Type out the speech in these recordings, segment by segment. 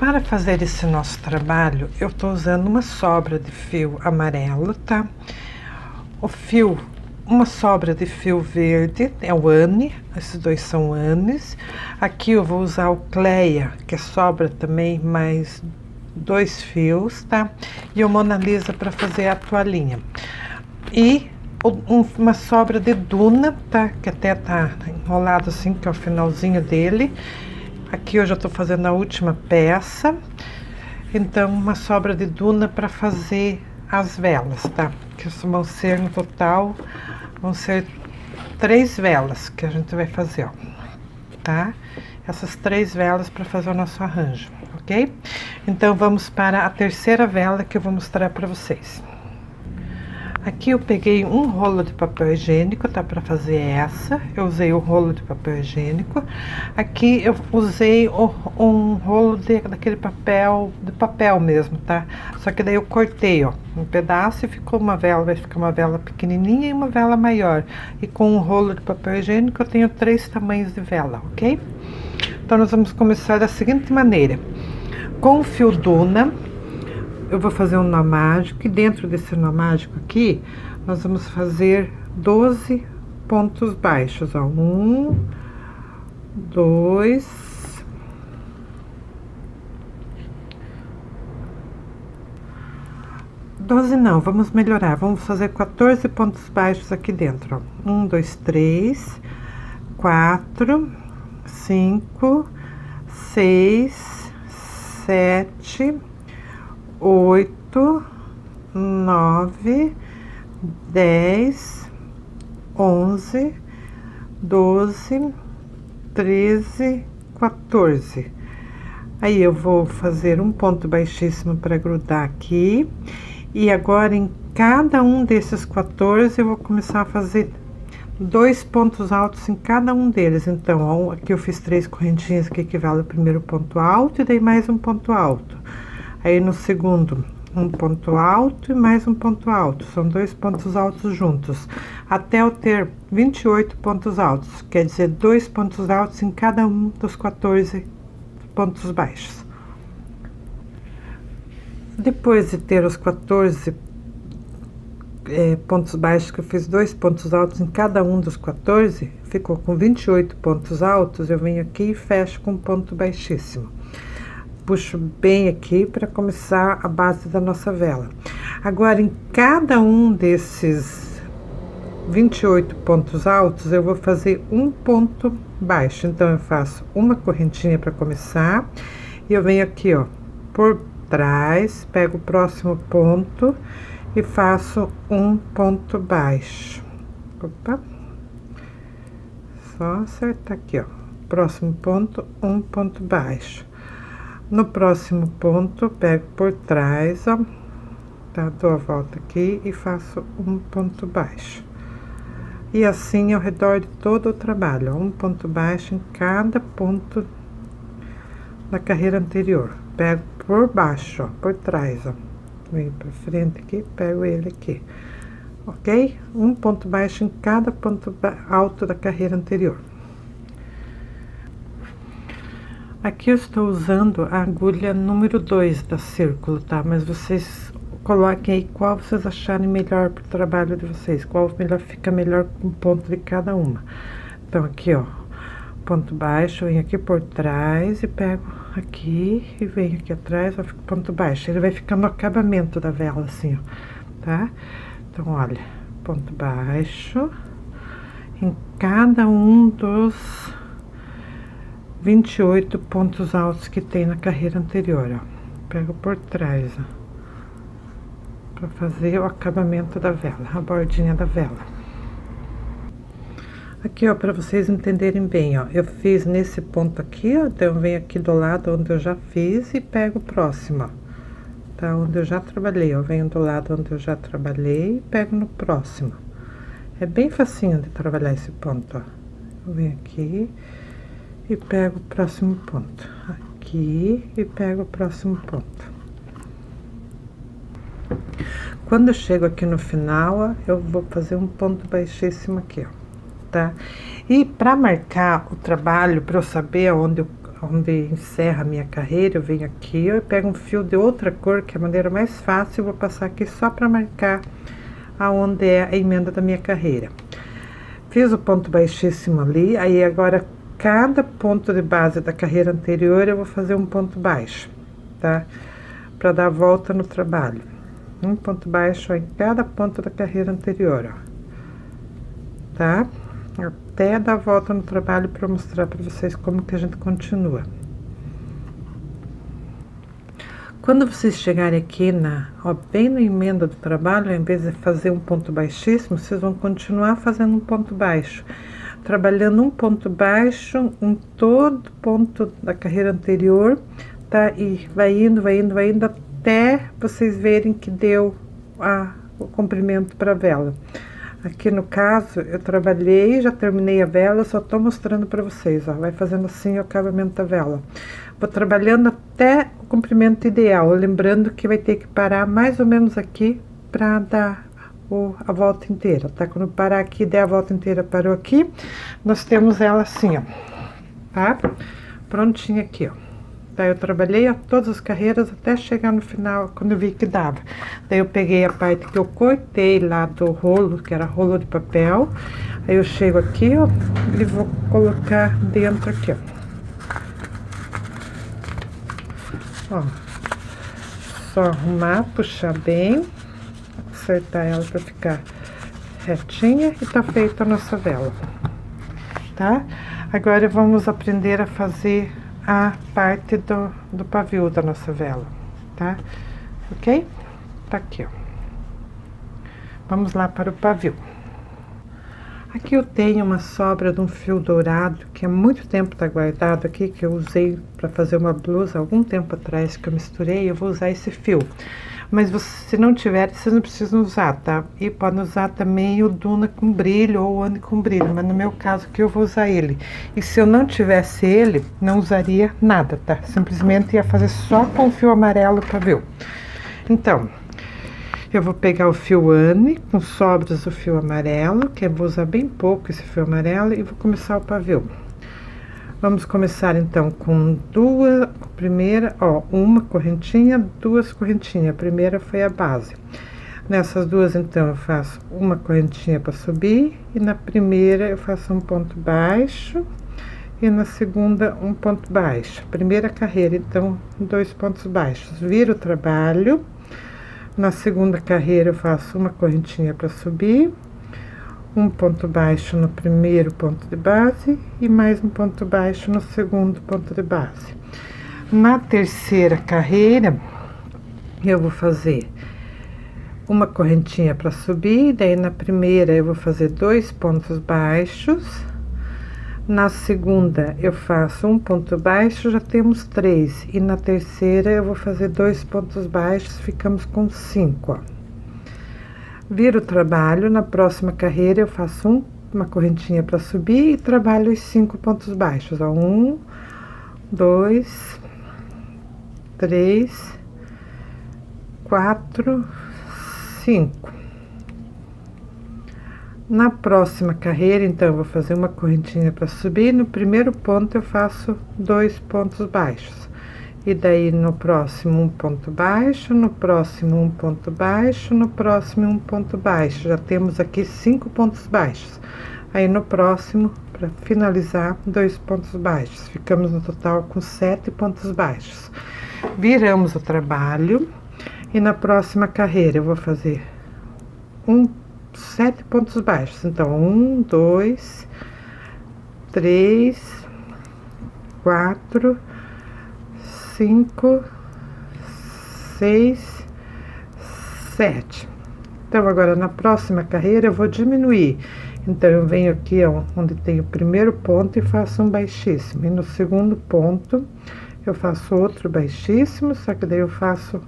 Para fazer esse nosso trabalho, eu tô usando uma sobra de fio amarelo, tá? Uma sobra de fio verde, é o Anne, esses dois são Annes. Aqui eu vou usar o Cleia, que é sobra também, mais 2 fios, tá? E o Mona Lisa para fazer a toalhinha. E uma sobra de Duna, tá? Que até tá enrolado assim, que é o finalzinho dele. Aqui eu já tô fazendo a última peça. Então, uma sobra de Duna para fazer as velas, tá? Que vão ser no total, vão ser 3 velas que a gente vai fazer, ó, tá? Essas 3 velas para fazer o nosso arranjo, ok? Então, vamos para a terceira vela que eu vou mostrar para vocês. Aqui eu peguei um rolo de papel higiênico, tá? Para fazer essa, eu usei o rolo de papel higiênico. Aqui eu usei um rolo daquele papel, de papel mesmo, tá? Só que daí eu cortei, ó, um pedaço e ficou uma vela, vai ficar uma vela pequenininha e uma vela maior. E com um rolo de papel higiênico eu tenho 3 tamanhos de vela, ok? Então nós vamos começar da seguinte maneira. Com o fio Duna, eu vou fazer um nó mágico, e dentro desse nó mágico aqui, nós vamos fazer 12 pontos baixos, ó. 1, 2, 12 não, vamos melhorar, vamos fazer 14 pontos baixos aqui dentro, ó. 1, 2, 3, 4, 5, 6, 7, 8, 9, 10, 11, 12, 13, 14. Aí eu vou fazer um ponto baixíssimo para grudar aqui. E agora em cada um desses 14 eu vou começar a fazer 2 pontos altos em cada um deles. Então, ó, aqui eu fiz 3 correntinhas que equivale ao primeiro ponto alto e daí mais um ponto alto. Aí no segundo, um ponto alto e mais um ponto alto. São 2 pontos altos juntos. Até eu ter 28 pontos altos. Quer dizer, 2 pontos altos em cada um dos 14 pontos baixos. Depois de ter os 14 pontos baixos, que eu fiz 2 pontos altos em cada um dos 14, ficou com 28 pontos altos, eu venho aqui e fecho com um ponto baixíssimo. Puxo bem aqui para começar a base da nossa vela. Agora, em cada um desses 28 pontos altos, eu vou fazer um ponto baixo. Então, eu faço uma correntinha para começar, e eu venho aqui, ó, por trás, pego o próximo ponto e faço um ponto baixo. Opa! Só acertar aqui, ó. Próximo ponto, um ponto baixo. No próximo ponto, pego por trás, ó, tá? Dou a volta aqui e faço um ponto baixo. E assim ao redor de todo o trabalho, ó, um ponto baixo em cada ponto da carreira anterior. Pego por baixo, ó, por trás, ó. Venho pra frente aqui, pego ele aqui, ok? Um ponto baixo em cada ponto alto da carreira anterior. Aqui eu estou usando a agulha número 2 da Círculo, tá? Mas vocês coloquem aí qual vocês acharem melhor pro trabalho de vocês, qual fica melhor com ponto de cada uma. Então, aqui, ó, ponto baixo, venho aqui por trás e pego aqui e venho aqui atrás, ó, fica ponto baixo. Ele vai ficar no acabamento da vela, assim, ó, tá? Então, olha, ponto baixo em cada um dos 28 pontos altos que tem na carreira anterior, ó. Pego por trás, ó, para fazer o acabamento da vela, a bordinha da vela. Aqui, ó, para vocês entenderem bem, ó, eu fiz nesse ponto aqui, ó, então eu venho aqui do lado onde eu já fiz e pego o próximo, ó, tá? Onde eu já trabalhei, ó, venho do lado onde eu já trabalhei e pego no próximo. É bem facinho de trabalhar esse ponto, ó. Eu venho aqui e pego o próximo ponto, aqui e pego o próximo ponto. Quando eu chego aqui no final, ó, eu vou fazer um ponto baixíssimo aqui, ó, tá? E para marcar o trabalho, para eu saber onde encerra a minha carreira, eu venho aqui, eu pego um fio de outra cor, que é a maneira mais fácil, eu vou passar aqui só para marcar aonde é a emenda da minha carreira. Fiz o ponto baixíssimo ali, aí agora cada ponto de base da carreira anterior eu vou fazer um ponto baixo, tá? Para dar a volta no trabalho. Um ponto baixo em cada ponto da carreira anterior, ó. Tá? Até dar a volta no trabalho para mostrar para vocês como que a gente continua. Quando vocês chegarem aqui ó, bem na emenda do trabalho, ao invés de fazer um ponto baixíssimo, vocês vão continuar fazendo um ponto baixo, trabalhando um ponto baixo em todo ponto da carreira anterior, tá? E vai indo até vocês verem que deu o comprimento para a vela. Aqui no caso, eu trabalhei, já terminei a vela, só tô mostrando para vocês, ó. Vai fazendo assim o acabamento da vela. Vou trabalhando até o comprimento ideal, lembrando que vai ter que parar mais ou menos aqui para dar a volta inteira, tá? Quando parar aqui, der a volta inteira, parou aqui, nós temos ela assim, ó, tá? Prontinha aqui, ó. Daí eu trabalhei todas as carreiras até chegar no final, quando eu vi que dava. Daí eu peguei a parte que eu cortei lá do rolo, que era rolo de papel. Aí eu chego aqui, ó, e vou colocar dentro aqui, ó. Ó, só arrumar, puxar bem, acertar ela pra ficar retinha e tá feita a nossa vela, tá? Agora vamos aprender a fazer a parte do pavio da nossa vela, tá? Ok? Tá aqui, ó. Vamos lá para o pavio. Aqui eu tenho uma sobra de um fio dourado, que há muito tempo tá guardado aqui, que eu usei para fazer uma blusa algum tempo atrás, que eu misturei, eu vou usar esse fio. Mas se não tiver, vocês não precisam usar, tá? E podem usar também o Duna com brilho ou o One com brilho, mas no meu caso aqui eu vou usar ele. E se eu não tivesse ele, não usaria nada, tá? Simplesmente ia fazer só com o fio amarelo pavio. Então, eu vou pegar o fio One com sobras do fio amarelo, que eu vou usar bem pouco esse fio amarelo, e vou começar o pavio. Vamos começar então com primeira, ó, uma correntinha, duas correntinhas. A primeira foi a base. Nessas duas, então, eu faço uma correntinha para subir, e na primeira eu faço um ponto baixo, e na segunda um ponto baixo. Primeira carreira, então, 2 pontos baixos. Viro o trabalho. Na segunda carreira eu faço uma correntinha para subir, um ponto baixo no primeiro ponto de base e mais um ponto baixo no segundo ponto de base. Na terceira carreira, eu vou fazer uma correntinha para subir, daí na primeira eu vou fazer 2 pontos baixos, na segunda eu faço um ponto baixo, já temos 3, e na terceira eu vou fazer 2 pontos baixos, ficamos com 5, ó. Viro o trabalho, na próxima carreira eu faço uma correntinha para subir e trabalho os 5 pontos baixos, ó. 1, 2, 3, 4, 5. Na próxima carreira, então, eu vou fazer uma correntinha para subir, no primeiro ponto eu faço 2 pontos baixos. E daí no próximo um ponto baixo, no próximo um ponto baixo, no próximo um ponto baixo. Já temos aqui 5 pontos baixos. Aí no próximo, para finalizar, 2 pontos baixos. Ficamos no total com 7 pontos baixos. Viramos o trabalho e na próxima carreira eu vou fazer 7 pontos baixos. Então, 1, 2, 3, 4, 5, 6, 7. Então, agora na próxima carreira eu vou diminuir. Então, eu venho aqui, ó, onde tem o primeiro ponto e faço um baixíssimo. E no segundo ponto, eu faço outro baixíssimo, só que daí eu faço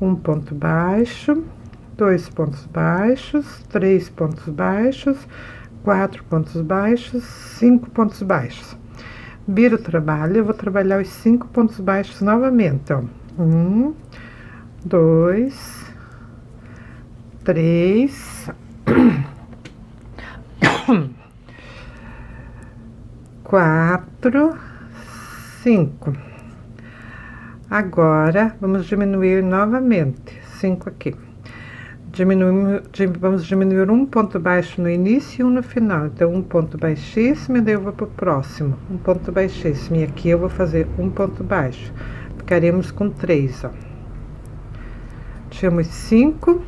um ponto baixo, 2 pontos baixos, 3 pontos baixos, 4 pontos baixos, 5 pontos baixos. Viro o trabalho, eu vou trabalhar os 5 pontos baixos novamente, ó. 1, 2, 3, 4, 5. Agora, vamos diminuir novamente, 5 aqui. Vamos diminuir um ponto baixo no início e um no final. Então, um ponto baixíssimo, e daí eu vou pro próximo. Um ponto baixíssimo, e aqui eu vou fazer um ponto baixo. Ficaremos com 3, ó. Tiramos 5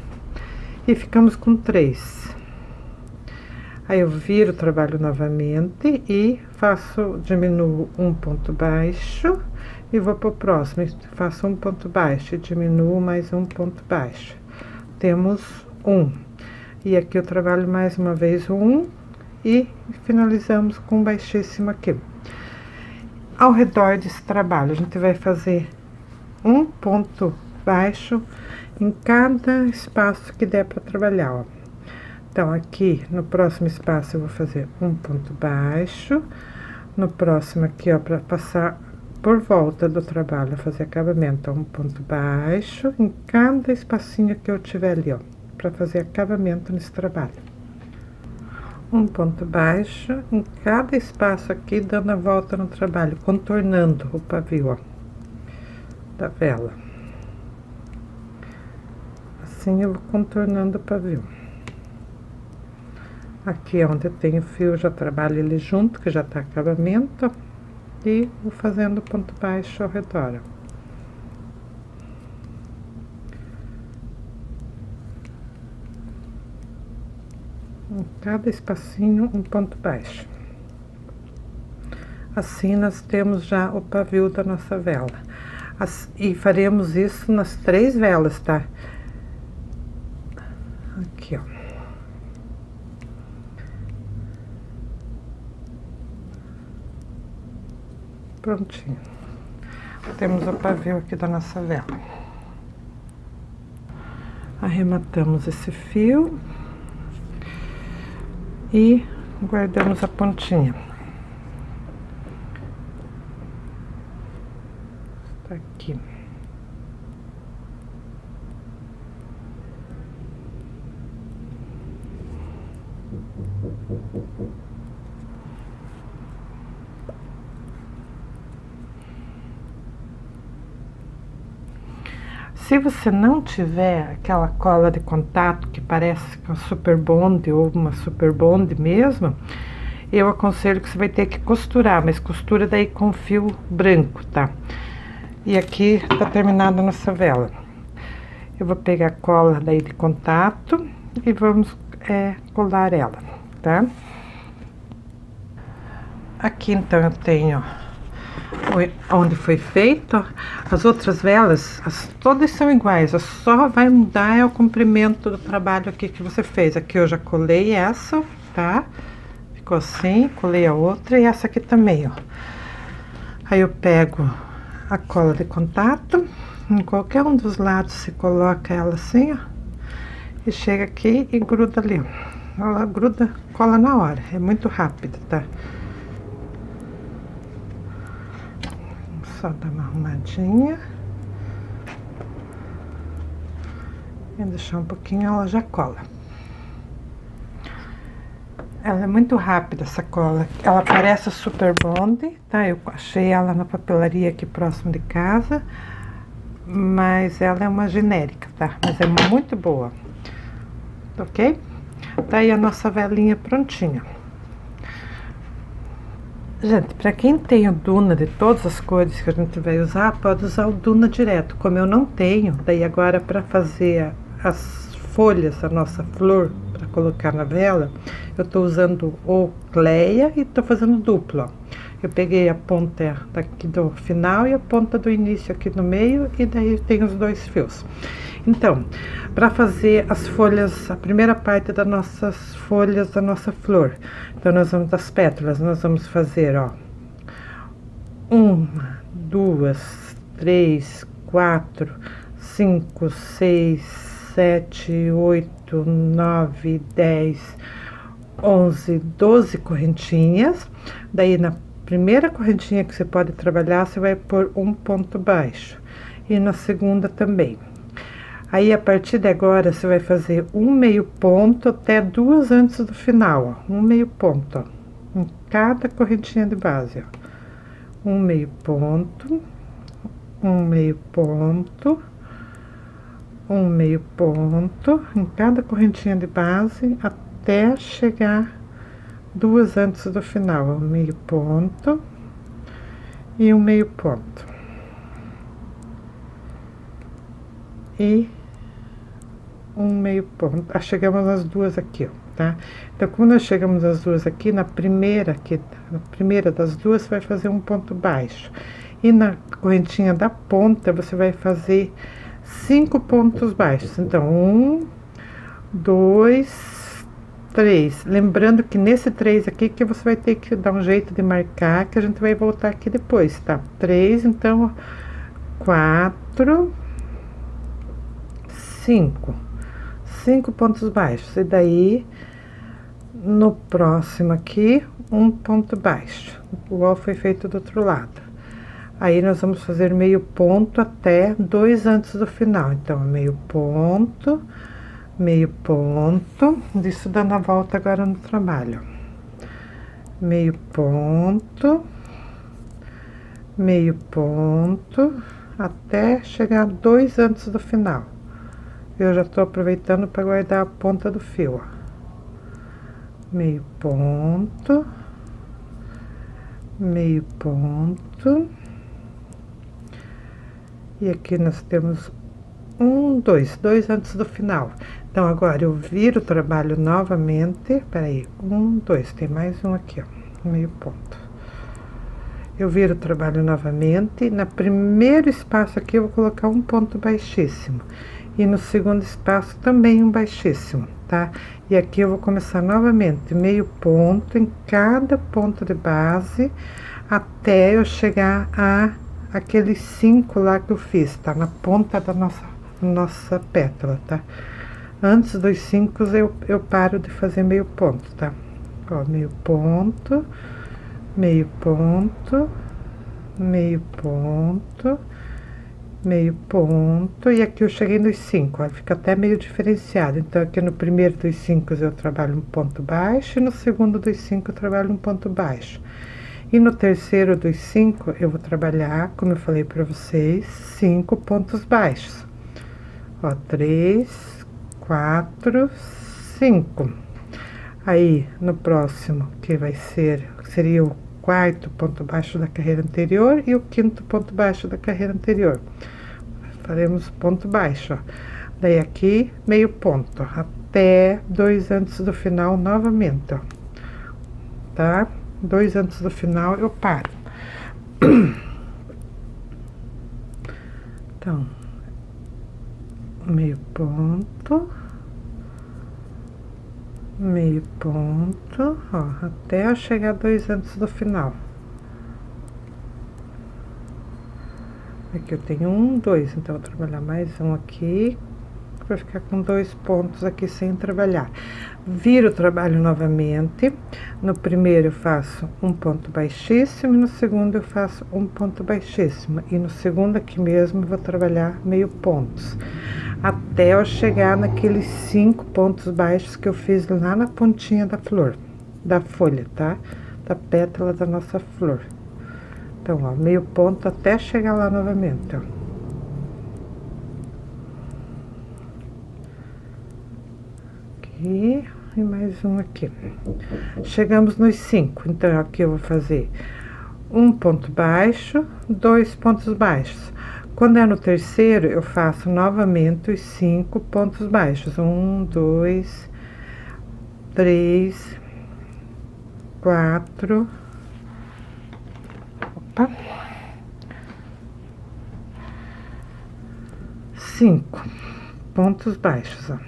e ficamos com 3. Aí, eu viro o trabalho novamente e diminuo um ponto baixo e vou pro próximo. Faço um ponto baixo e diminuo mais um ponto baixo. Temos 1. E aqui eu trabalho mais uma vez o 1 e finalizamos com um baixíssimo aqui. Ao redor desse trabalho, a gente vai fazer um ponto baixo em cada espaço que der para trabalhar, ó. Então, aqui no próximo espaço eu vou fazer um ponto baixo, no próximo aqui, ó, para passar por volta do trabalho, fazer acabamento, ó, um ponto baixo em cada espacinho que eu tiver ali, ó, para fazer acabamento nesse trabalho. Um ponto baixo em cada espaço aqui, dando a volta no trabalho, contornando o pavio, ó, da vela. Assim eu vou contornando o pavio. Aqui é onde eu tenho fio, eu já trabalho ele junto, que já tá acabamento, e vou fazendo ponto baixo ao redor. Em cada espacinho, um ponto baixo. Assim, nós temos já o pavio da nossa vela. E faremos isso nas 3 velas, tá? Aqui, ó. Prontinho. Temos o pavio aqui da nossa vela. Arrematamos esse fio e guardamos a pontinha. Tá aqui. Se você não tiver aquela cola de contato que parece uma Super Bond ou uma Super Bond mesmo, eu aconselho que você vai ter que costurar, mas costura daí com fio branco, tá? E aqui tá terminada a nossa vela. Eu vou pegar a cola daí de contato e vamos colar ela, tá? Aqui então eu tenho onde foi feito. As outras velas, todas são iguais, só vai mudar o comprimento do trabalho aqui que você fez. Aqui eu já colei essa, tá? Ficou assim, colei a outra e essa aqui também, ó. Aí eu pego a cola de contato, em qualquer um dos lados você coloca ela assim, ó, e chega aqui e gruda ali, ó. Ela gruda, cola na hora, é muito rápido, tá? Só dar uma arrumadinha e deixar um pouquinho, ela já cola. Ela é muito rápida, essa cola. Ela parece a Super Bond, tá? Eu achei ela na papelaria aqui próximo de casa, mas ela é uma genérica, tá? Mas é muito boa, ok? Tá aí a nossa velinha prontinha. Gente, para quem tem o Duna de todas as cores que a gente vai usar, pode usar o Duna direto. Como eu não tenho, daí agora para fazer as folhas da nossa flor, para colocar na vela, eu tô usando o Cleia e tô fazendo duplo, ó. Eu peguei a ponta daqui do final e a ponta do início aqui no meio, e daí tem os 2 fios. Então, para fazer as folhas, a primeira parte das nossas folhas da nossa flor, então nós vamos, das pétalas, nós vamos fazer, ó, 1, 2, 3, 4, 5, 6, 7, 8, 9, 10, 11, 12 correntinhas. Daí na primeira correntinha que você pode trabalhar, você vai pôr um ponto baixo, e na segunda também. Aí, a partir de agora, você vai fazer um meio ponto até 2 antes do final, ó. Um meio ponto, ó, em cada correntinha de base, ó. um meio ponto, um meio ponto, um meio ponto em cada correntinha de base até chegar duas antes do final, um meio ponto e um meio ponto e um meio ponto. Chegamos às duas aqui, ó, tá? Então, quando nós chegamos às duas aqui, na primeira das duas, você vai fazer um ponto baixo. E na correntinha da ponta, você vai fazer 5 pontos baixos. Então, 1, 2, 3. Lembrando que nesse 3 aqui, que você vai ter que dar um jeito de marcar, que a gente vai voltar aqui depois, tá? 3, então, 4, 5. 5 pontos baixos. E daí, no próximo aqui, um ponto baixo, igual foi feito do outro lado. Aí, nós vamos fazer meio ponto até 2 antes do final. Então, meio ponto, isso dando a volta agora no trabalho. Meio ponto, até chegar 2 antes do final. Eu já tô aproveitando para guardar a ponta do fio, ó. Meio ponto, e aqui nós temos 1, 2 antes do final. Então, agora eu viro o trabalho novamente, peraí, 1, 2, tem mais um aqui, ó, meio ponto. Eu viro o trabalho novamente, na primeiro espaço aqui eu vou colocar um ponto baixíssimo, e no segundo espaço também um baixíssimo, tá? E aqui eu vou começar novamente, meio ponto em cada ponto de base, até eu chegar a aqueles 5 lá que eu fiz, tá? Na ponta da nossa pétala, tá? Antes dos 5 eu paro de fazer meio ponto, tá? Ó, meio ponto, e aqui eu cheguei nos 5, ó, fica até meio diferenciado. Então, aqui no primeiro dos 5 eu trabalho um ponto baixo, e no segundo dos 5 eu trabalho um ponto baixo. E no terceiro dos 5 eu vou trabalhar, como eu falei para vocês, 5 pontos baixos. Ó, 3, 4, 5. Aí, no próximo, que seria o quarto ponto baixo da carreira anterior e o quinto ponto baixo da carreira anterior. Faremos ponto baixo, ó. Daí aqui, meio ponto, ó, até 2 antes do final novamente, ó. Tá? 2 antes do final eu paro. Então, meio ponto, ó, até eu chegar 2 antes do final. Aqui eu tenho 1, 2, então eu vou trabalhar mais um aqui, para ficar com 2 pontos aqui sem trabalhar. Viro o trabalho novamente. No primeiro eu faço um ponto baixíssimo, e no segundo eu faço um ponto baixíssimo, e no segundo aqui mesmo eu vou trabalhar meio pontos, até eu chegar naqueles 5 pontos baixos que eu fiz lá na pontinha da flor, da folha, tá? Da pétala da nossa flor. Então, ó, meio ponto até chegar lá novamente, ó. Aqui, e mais um aqui. Chegamos nos 5, então aqui eu vou fazer um ponto baixo, 2 pontos baixos. Quando é no terceiro, eu faço novamente os 5 pontos baixos. 1, 2, 3, 4. Opa. 5 pontos baixos, ó.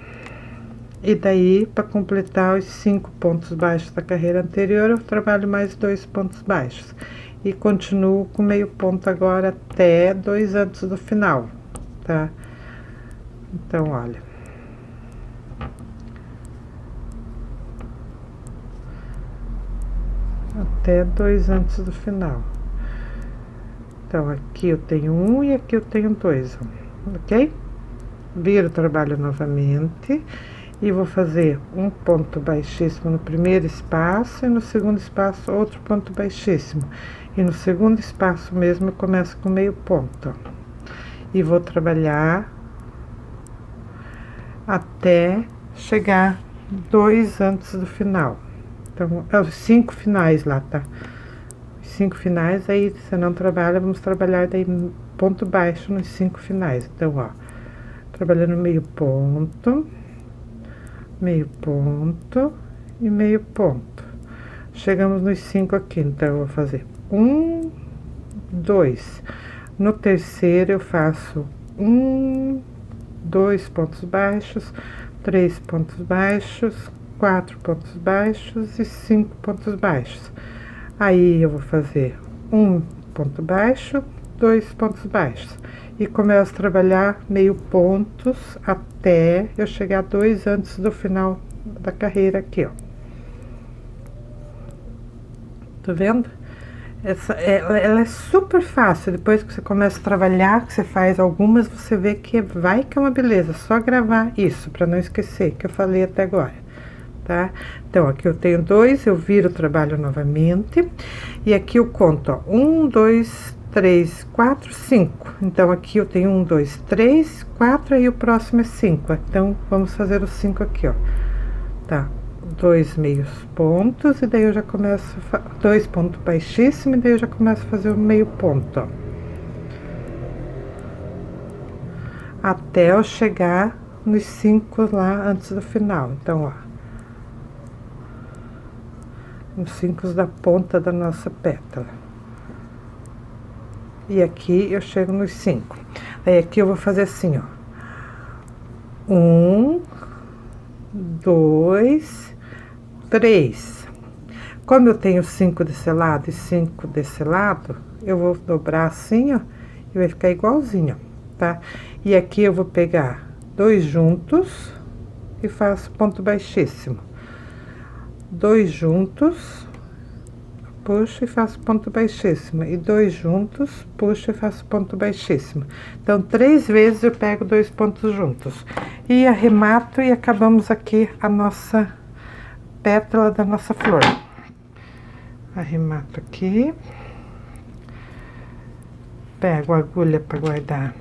E daí, para completar os 5 pontos baixos da carreira anterior, eu trabalho mais 2 pontos baixos. E continuo com meio ponto agora até 2 antes do final, tá? Então, olha. Até 2 antes do final. Então, aqui eu tenho 1 e aqui eu tenho 2, ok? Viro o trabalho novamente. E vou fazer um ponto baixíssimo no primeiro espaço e no segundo espaço outro ponto baixíssimo. E no segundo espaço mesmo eu começo com meio ponto, ó. E vou trabalhar até chegar 2 antes do final. Então, é os 5 finais lá, tá? Os 5 finais, aí se não trabalha, vamos trabalhar daí ponto baixo nos 5 finais. Então, ó, trabalhando meio ponto e meio ponto. Chegamos nos 5 aqui, então eu vou fazer 1, 2. No terceiro eu faço 1, 2 pontos baixos, 3 pontos baixos, 4 pontos baixos e 5 pontos baixos. Aí eu vou fazer 1 ponto baixo, 2 pontos baixos. E começo a trabalhar meio pontos até eu chegar 2 antes do final da carreira aqui, ó. Tá vendo? Ela é super fácil. Depois que você começa a trabalhar, que você faz algumas, você vê que vai que é uma beleza. Só gravar isso, para não esquecer, que eu falei até agora, tá? Então, aqui eu tenho 2, eu viro o trabalho novamente. E aqui eu conto, ó, 1, 2, 3, 4, 5. Então, aqui eu tenho 1, 2, 3, 4, aí o próximo é 5. Então, vamos fazer os 5 aqui, ó. Tá? 2 meios pontos, e daí eu já começo, 2 pontos baixíssimos, e daí eu já começo a fazer o meio ponto, ó. Até eu chegar nos 5 lá antes do final. Então, ó. Os 5 da ponta da nossa pétala. E aqui eu chego nos 5. Aí aqui eu vou fazer assim, ó. 1, 2, 3. Como eu tenho 5 desse lado e 5 desse lado, eu vou dobrar assim, ó, e vai ficar igualzinho, tá? E aqui eu vou pegar 2 juntos e faço ponto baixíssimo. 2 juntos, puxo e faço ponto baixíssimo. E 2 juntos, puxo e faço ponto baixíssimo. Então, 3 vezes eu pego 2 pontos juntos. E arremato e acabamos aqui a nossa pétala da nossa flor. Arremato aqui. Pego a agulha para guardar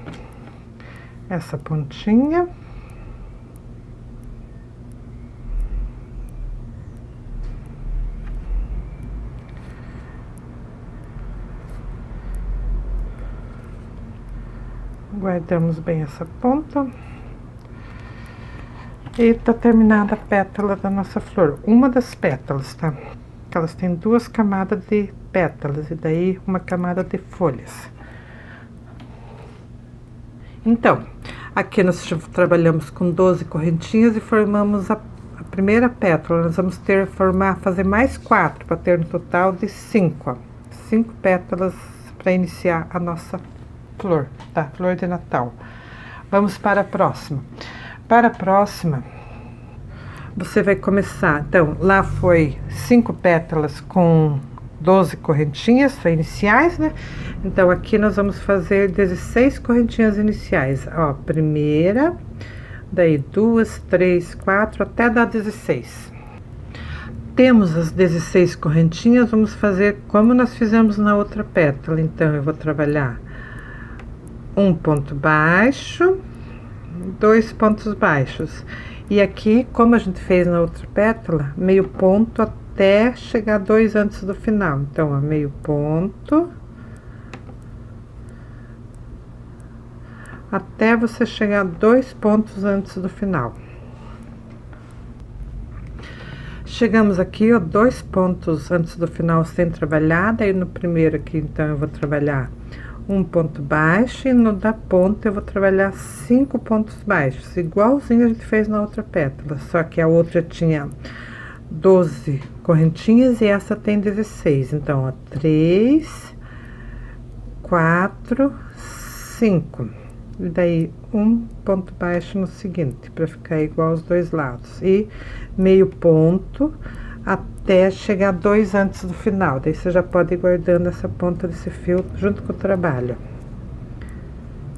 essa pontinha. Guardamos bem essa ponta. E tá terminada a pétala da nossa flor. Uma das pétalas, tá? Elas têm 2 camadas de pétalas e daí uma camada de folhas. Então, aqui nós trabalhamos com 12 correntinhas e formamos a primeira pétala. Nós vamos fazer mais 4 para ter um total de 5, ó. 5 pétalas para iniciar a nossa flor, tá? Flor de Natal. Vamos para a próxima. Para a próxima, você vai começar, então, lá foi 5 pétalas com 12 correntinhas iniciais, né? Então, aqui nós vamos fazer 16 correntinhas iniciais, ó, primeira, daí 2, 3, 4, até dar 16. Temos as 16 correntinhas, vamos fazer como nós fizemos na outra pétala. Então, eu vou trabalhar um ponto baixo, 2 pontos baixos. E aqui, como a gente fez na outra pétala, meio ponto até chegar 2 antes do final. Então, ó, meio ponto até você chegar 2 pontos antes do final. Chegamos aqui, ó, 2 pontos antes do final sem trabalhar. Daí no primeiro aqui, então, eu vou trabalhar um ponto baixo, e no da ponta eu vou trabalhar 5 pontos baixos, igualzinho a gente fez na outra pétala, só que a outra tinha 12 correntinhas e essa tem 16. Então, ó, 3, 4, 5. E daí um ponto baixo no seguinte, para ficar igual aos dois lados. E meio ponto até chegar 2 antes do final. Daí você já pode ir guardando essa ponta desse fio junto com o trabalho.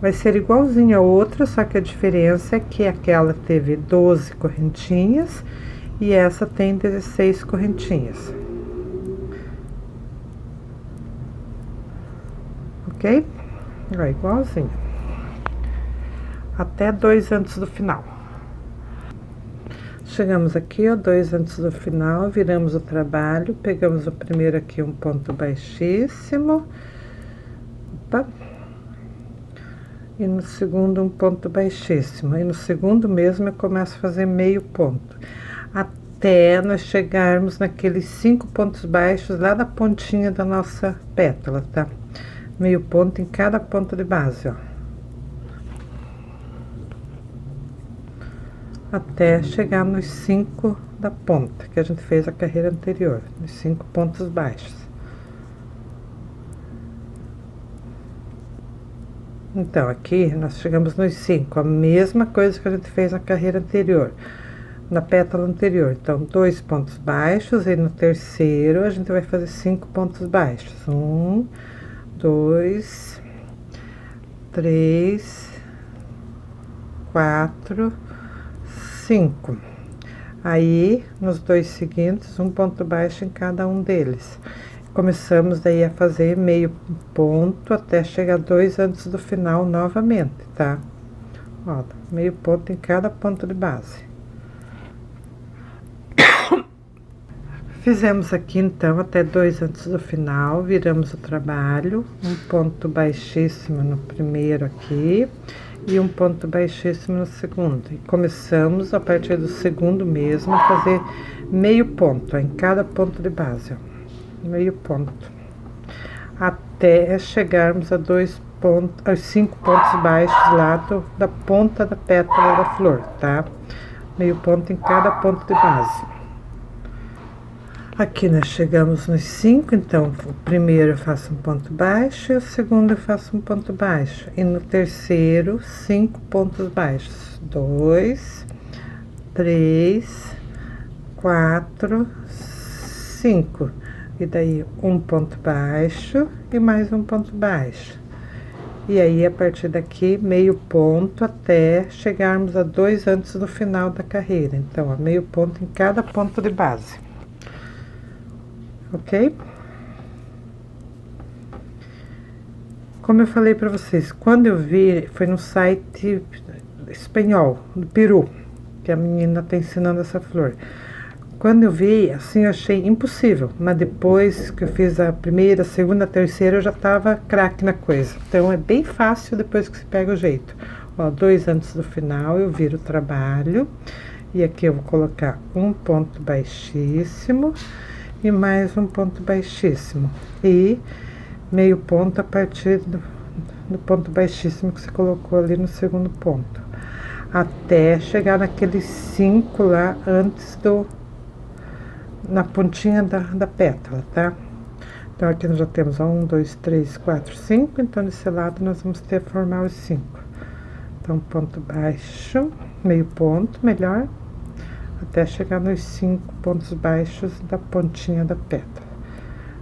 Vai ser igualzinho a outra, só que a diferença é que aquela teve 12 correntinhas e essa tem 16 correntinhas. Ok? Vai igualzinho. Até 2 antes do final. Chegamos aqui, ó, 2 antes do final, viramos o trabalho, pegamos o primeiro aqui, um ponto baixíssimo. Opa. E no segundo, um ponto baixíssimo. E no segundo mesmo, eu começo a fazer meio ponto. Até nós chegarmos naqueles 5 pontos baixos lá da pontinha da nossa pétala, tá? Meio ponto em cada ponto de base, ó. Até chegar nos 5 da ponta, que a gente fez a carreira anterior, nos 5 pontos baixos. Então, aqui nós chegamos nos 5, a mesma coisa que a gente fez na carreira anterior, na pétala anterior. Então, 2 pontos baixos, e no terceiro a gente vai fazer 5 pontos baixos. 1, 2, 3, 4, 5. Aí, nos 2 seguintes, um ponto baixo em cada um deles. Começamos daí a fazer meio ponto até chegar 2 antes do final novamente, tá? Ó, meio ponto em cada ponto de base. Fizemos aqui, então, até 2 antes do final, viramos o trabalho, um ponto baixíssimo no primeiro aqui e um ponto baixíssimo no segundo. E começamos, a partir do segundo mesmo, a fazer meio ponto, ó, em cada ponto de base, ó. Meio ponto. Até chegarmos a 5 pontos baixos lá da ponta da pétala da flor, tá? Meio ponto em cada ponto de base. Aqui nós chegamos nos 5, então, o primeiro eu faço um ponto baixo e o segundo eu faço um ponto baixo. E no terceiro, 5 pontos baixos. 2, 3, 4, 5. E daí, um ponto baixo e mais um ponto baixo. E aí, a partir daqui, meio ponto até chegarmos a 2 antes do final da carreira. Então, ó, meio ponto em cada ponto de base. Ok? Como eu falei pra vocês, quando eu vi, foi no site espanhol, do Peru, que a menina tá ensinando essa flor. Quando eu vi, assim, eu achei impossível, mas depois que eu fiz a primeira, a segunda, a terceira, eu já tava craque na coisa. Então, é bem fácil depois que você pega o jeito. Ó, 2 antes do final, eu viro o trabalho, e aqui eu vou colocar um ponto baixíssimo, e mais um ponto baixíssimo. E meio ponto a partir do ponto baixíssimo que você colocou ali no segundo ponto. Até chegar naqueles 5 lá antes na pontinha da pétala, tá? Então, aqui nós já temos 1, 2, 3, 4, 5. Então, desse lado nós vamos ter formar os 5. Então, ponto baixo, meio ponto, melhor, até chegar nos 5 pontos baixos da pontinha da pétala.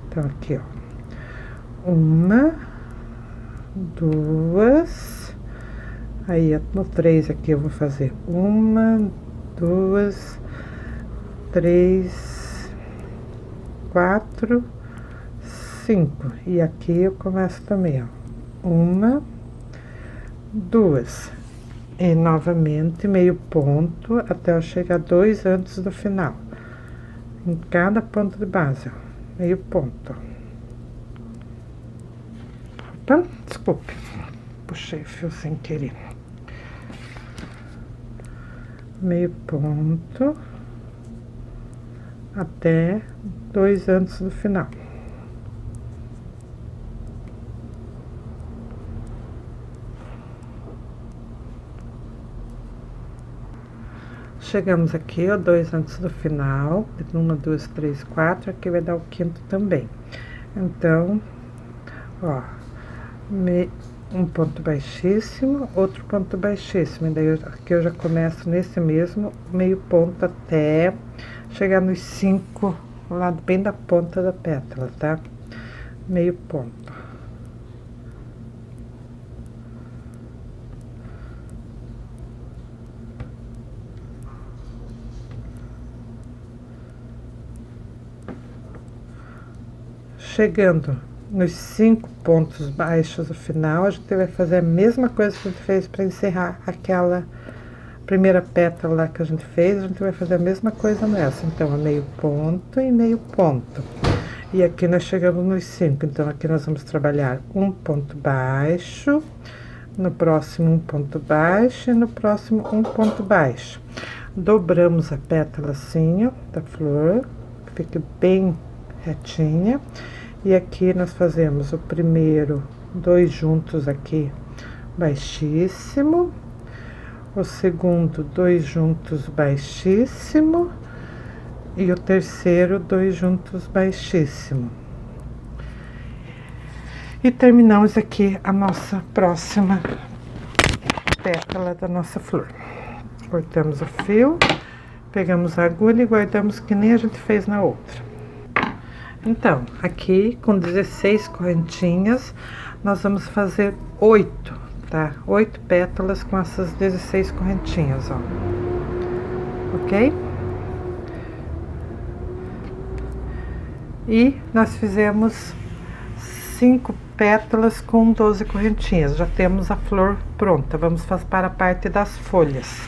Então, aqui, ó. 1, 2. Aí, no 3 aqui eu vou fazer 1, 2, 3, 4, 5. E aqui eu começo também, ó. 1, 2. E novamente meio ponto até eu chegar a 2 antes do final. Em cada ponto de base, ó. Meio ponto. Opa, desculpe. Puxei o fio sem querer. Meio ponto até 2 antes do final. Chegamos aqui, ó, 2 antes do final. 1, 2, 3, 4. Aqui vai dar o quinto também. Então, ó, um ponto baixíssimo, outro ponto baixíssimo. E daí aqui eu já começo nesse mesmo meio ponto até chegar nos 5, lá bem da ponta da pétala, tá? Meio ponto. chegando nos 5 pontos baixos do final, a gente vai fazer a mesma coisa que a gente fez para encerrar aquela primeira pétala lá que a gente fez. A gente vai fazer a mesma coisa nessa. Então, é meio ponto e meio ponto. E aqui nós chegamos nos 5. Então, aqui nós vamos trabalhar um ponto baixo, no próximo um ponto baixo e no próximo um ponto baixo. Dobramos a pétala assim, ó, da flor, que fique bem retinha. E aqui nós fazemos o primeiro 2 juntos aqui, baixíssimo. O segundo 2 juntos, baixíssimo. E o terceiro 2 juntos, baixíssimo. E terminamos aqui a nossa próxima pétala da nossa flor. Cortamos o fio, pegamos a agulha e guardamos que nem a gente fez na outra. Então, aqui com 16 correntinhas, nós vamos fazer 8, tá? 8 pétalas com essas 16 correntinhas, ó. Ok? E nós fizemos 5 pétalas com 12 correntinhas. Já temos a flor pronta. Vamos para a parte das folhas.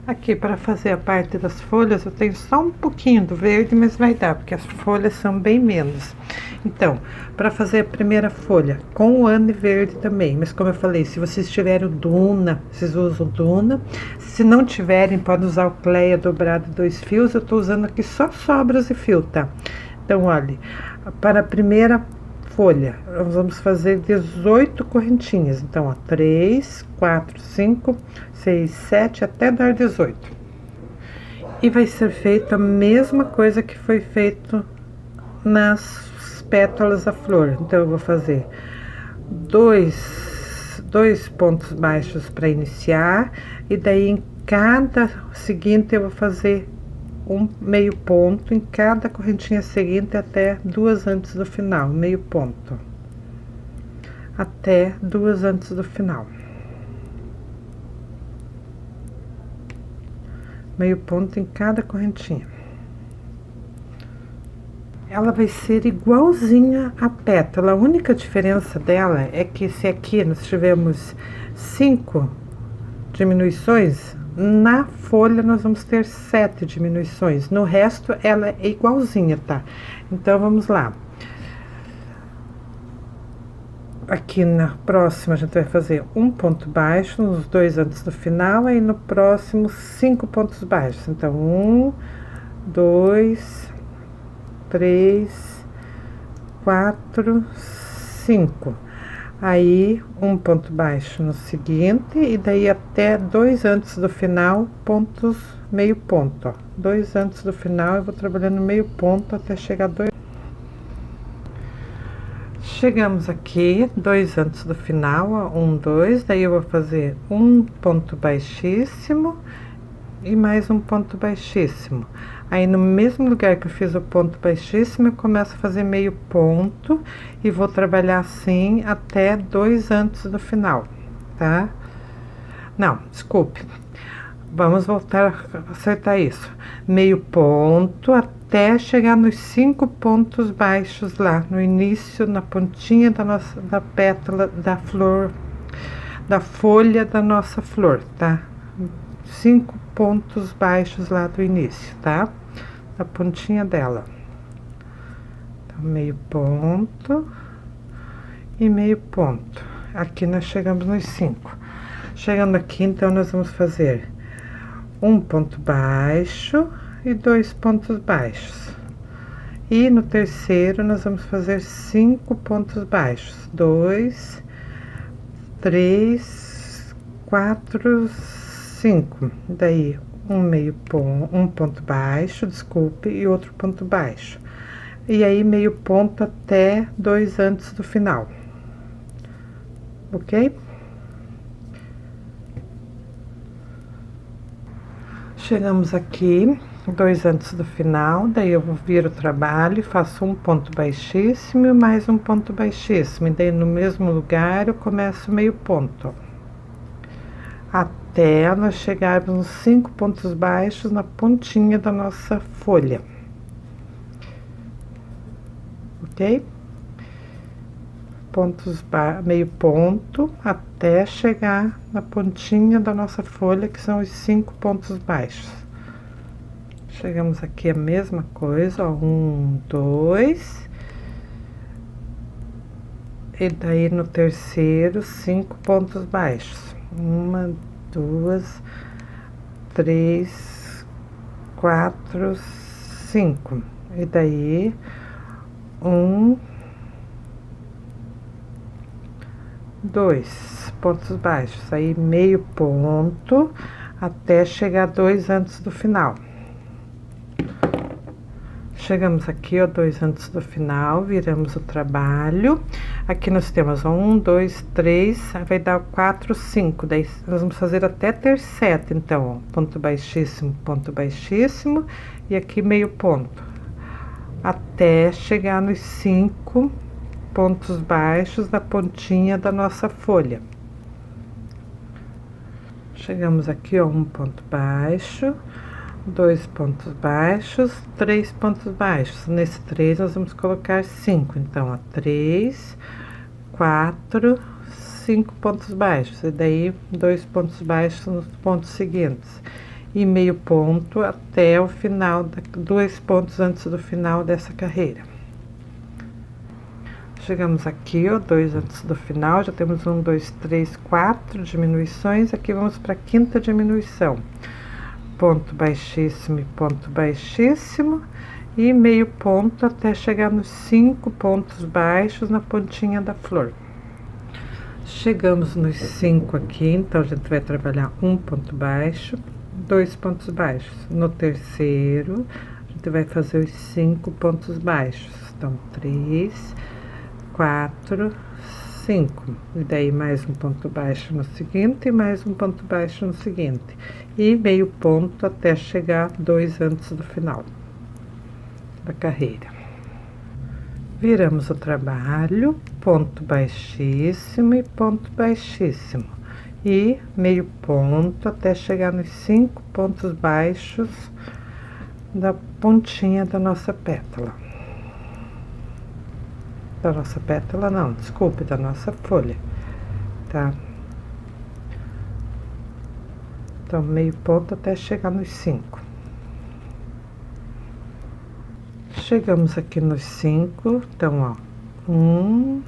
Aqui, para fazer a parte das folhas, eu tenho só um pouquinho do verde, mas vai dar, porque as folhas são bem menos. Então, para fazer a primeira folha, com o ane verde também, mas como eu falei, se vocês tiverem o Duna, vocês usam o Duna. Se não tiverem, pode usar o Cleia dobrado 2 fios. Eu tô usando aqui só sobras e fio, tá? Então, olha, para a primeira folha, nós vamos fazer 18 correntinhas. Então, ó, 3, 4, 5, 6, 7, até dar 18. E vai ser feita a mesma coisa que foi feito nas pétalas da flor. Então, eu vou fazer dois pontos baixos para iniciar, e daí em cada seguinte eu vou fazer um meio ponto em cada correntinha seguinte até 2 antes do final, meio ponto, até 2 antes do final, meio ponto em cada correntinha. Ela vai ser igualzinha a pétala. A única diferença dela é que se aqui nós tivemos 5 diminuições, na folha nós vamos ter 7 diminuições. No resto ela é igualzinha, tá? Então vamos lá. Aqui na próxima a gente vai fazer um ponto baixo nos 2 antes do final, aí no próximo 5 pontos baixos. Então 1, 2, 3, 4, 5. Aí um ponto baixo no seguinte, e daí até 2 antes do final, pontos meio ponto, ó. 2 antes do final eu vou trabalhando meio ponto até chegar a 2. Chegamos aqui, 2 antes do final, ó, 1, 2, daí eu vou fazer um ponto baixíssimo e mais um ponto baixíssimo. Aí, no mesmo lugar que eu fiz o ponto baixíssimo, eu começo a fazer meio ponto e vou trabalhar assim até 2 antes do final, tá? Não, desculpe. Vamos voltar a acertar isso. Meio ponto até chegar nos 5 pontos baixos lá, no início, na pontinha da pétala da flor, da folha da nossa flor, tá? 5 pontos baixos lá do início, tá? Da pontinha dela. Então, meio ponto e meio ponto. Aqui nós chegamos nos 5. Chegando aqui, então, nós vamos fazer um ponto baixo e 2 pontos baixos. E no terceiro, nós vamos fazer 5 pontos baixos. 2, 3, 4, 5. Daí um ponto baixo, desculpe, e outro ponto baixo. E aí meio ponto até 2 antes do final. Ok? Chegamos aqui, 2 antes do final, daí eu viro o trabalho, faço um ponto baixíssimo e mais um ponto baixíssimo. E daí no mesmo lugar eu começo meio ponto, até nós chegarmos nos 5 pontos baixos na pontinha da nossa folha. ok? Meio ponto até chegar na pontinha da nossa folha, que são os 5 pontos baixos. Chegamos aqui a mesma coisa, ó, 1, 2, e daí no terceiro 5 pontos baixos, 1, 2, 3, 4, 5, e daí 1, 2 pontos baixos, aí meio ponto até chegar 2 antes do final. Chegamos aqui, ó, 2 antes do final, viramos o trabalho. Aqui nós temos, ó, 1, 2, 3, vai dar 4, 5, daí nós vamos fazer até ter 7, então, ó, ponto baixíssimo, e aqui meio ponto, até chegar nos 5 pontos baixos da pontinha da nossa folha. Chegamos aqui, ó, 1 ponto baixo, 2 pontos baixos, 3 pontos baixos. Nesse 3 nós vamos colocar 5, então, ó, 3, 4, 5 pontos baixos, e daí 2 pontos baixos nos pontos seguintes, e meio ponto até o final, 2 pontos antes do final dessa carreira. Chegamos aqui, ó, 2 antes do final, já temos 1, 2, 3, 4 diminuições. Aqui vamos para a quinta diminuição, ponto baixíssimo e ponto baixíssimo, e meio ponto até chegar nos 5 pontos baixos na pontinha da flor. Chegamos nos 5 aqui, então a gente vai trabalhar 1 ponto baixo, 2 pontos baixos. No terceiro, a gente vai fazer os 5 pontos baixos, então 3, 4, 5, e daí mais um ponto baixo no seguinte, e mais um ponto baixo no seguinte, e meio ponto até chegar 2 antes do final da carreira. Viramos o trabalho, ponto baixíssimo e ponto baixíssimo, e meio ponto até chegar nos 5 pontos baixos da pontinha da nossa pétala. Da nossa pétala não, desculpe, da nossa folha, tá? Então, meio ponto até chegar nos 5. Chegamos aqui nos 5, então, ó, 1,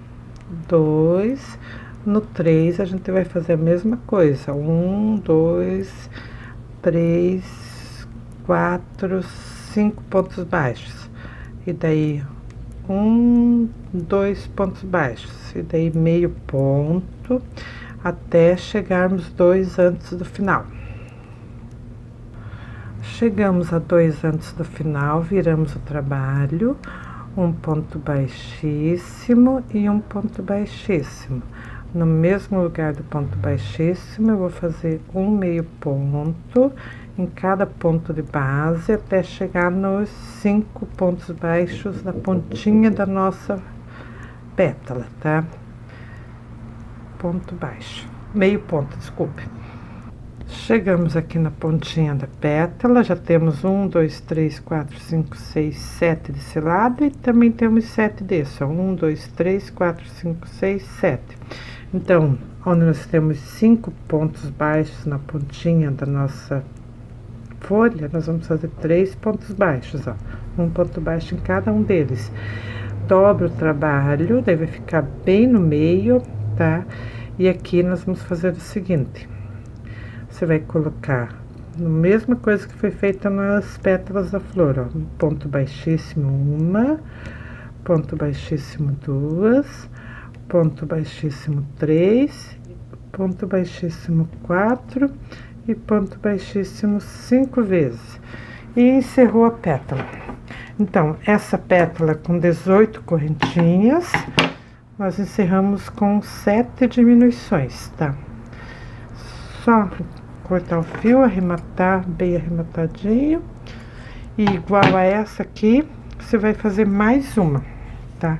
2, no 3 a gente vai fazer a mesma coisa, 1, 2, 3, 4, 5 pontos baixos, e daí 1, 2 pontos baixos, e daí meio ponto até chegarmos 2 antes do final. Chegamos a 2 antes do final, viramos o trabalho, 1 ponto baixíssimo e 1 ponto baixíssimo. No mesmo lugar do ponto baixíssimo, eu vou fazer um meio ponto em cada ponto de base até chegar nos 5 pontos baixos da pontinha da nossa pétala, tá? Ponto baixo, meio ponto, desculpe. Chegamos aqui na pontinha da pétala, já temos 1, 2, 3, 4, 5, 6, 7 desse lado, e também temos 7 desse, ó, 1, 2, 3, 4, 5, 6, 7. Então, onde nós temos 5 pontos baixos na pontinha da nossa folha, nós vamos fazer 3 pontos baixos, ó, um ponto baixo em cada um deles. Dobra o trabalho, daí vai ficar bem no meio, tá? E aqui nós vamos fazer o seguinte: você vai colocar a mesma coisa que foi feita nas pétalas da flor, ó, um ponto baixíssimo, uma, ponto baixíssimo, duas, ponto baixíssimo, 3, ponto baixíssimo, 4 e ponto baixíssimo 5 vezes, e encerrou a pétala. Então, essa pétala com 18 correntinhas, nós encerramos com 7 diminuições, tá? Só cortar o fio, arrematar bem arrematadinho, e igual a essa aqui, você vai fazer mais uma, tá?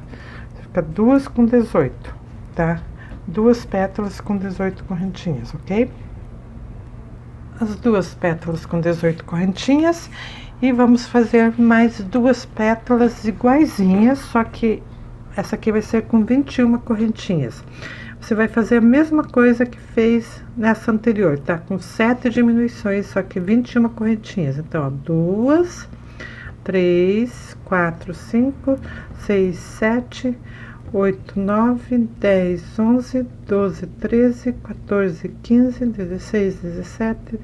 Fica 2 com 18, tá? 2 pétalas com 18 correntinhas, ok? As 2 pétalas com 18 correntinhas, e vamos fazer mais 2 pétalas iguaizinhas, só que essa aqui vai ser com 21 correntinhas. Você vai fazer a mesma coisa que fez nessa anterior, tá? Com 7 diminuições, só que 21 correntinhas. Então, ó, 2, 3, 4, 5, 6, 7, 8, 9, 10, 11, 12, 13, 14, 15, 16, 17,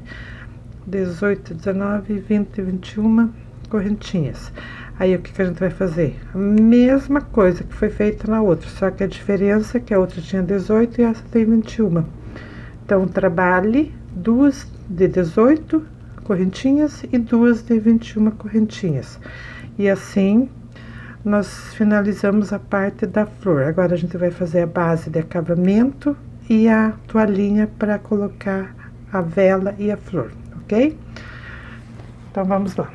18, 19, 20, 21 correntinhas. Aí, o que que a gente vai fazer? A mesma coisa que foi feita na outra, só que a diferença é que a outra tinha 18 e essa tem 21. Então, trabalhe 2 de 18 correntinhas e 2 de 21 correntinhas. E assim, nós finalizamos a parte da flor. Agora, a gente vai fazer a base de acabamento e a toalhinha para colocar a vela e a flor, ok? Então, vamos lá.